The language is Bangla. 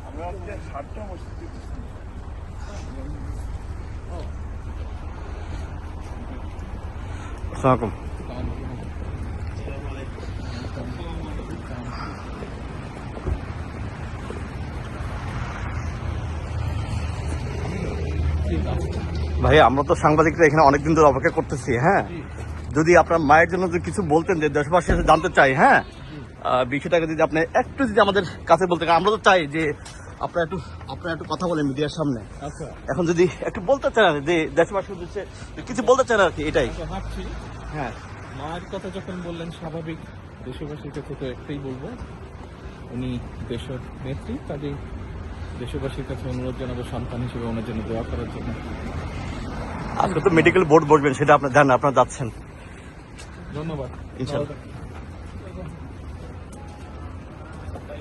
আমরা আজকে 7টা মসজিদে আসসালামু আলাইকুম। ভাই আমরা তো সাংবাদিকরা এখানে অনেকদিন ধরে অপেক্ষা করতেছি। হ্যাঁ, যদি আপনার মায়ের জন্য যদি কিছু বলতেন, যে দেশবাসী জানতে চাই, হ্যাঁ বিষয়টাকে যদি আপনি একটু যদি আমাদের কাছে বলতে, আমরা তো চাই যে আপনারা একটু কথা বলেন মিডিয়ার সামনে। আচ্ছা, এখন যদি একটু বলতে চান যে দেশবাসীর উদ্দেশ্যে কিছু বলতে চান আর কি, এটাই। ভাবছি হ্যাঁ, মায়ের কথা যখন বললেন, স্বাভাবিক দেশবাসীর কাছে তো একটাই বলবো, উনি দেশের নেত্রী, কাজেই দেশবাসীর কাছে অনুরোধ জানাবো সন্তান হিসেবে ওনার জন্য দোয়া করার জন্য। আজকে তো মেডিকেল বোর্ড বসবেন, সেটা আপনার জানেন, আপনারা যাচ্ছেন ধন্যবাদ। ইনশাআল্লাহ।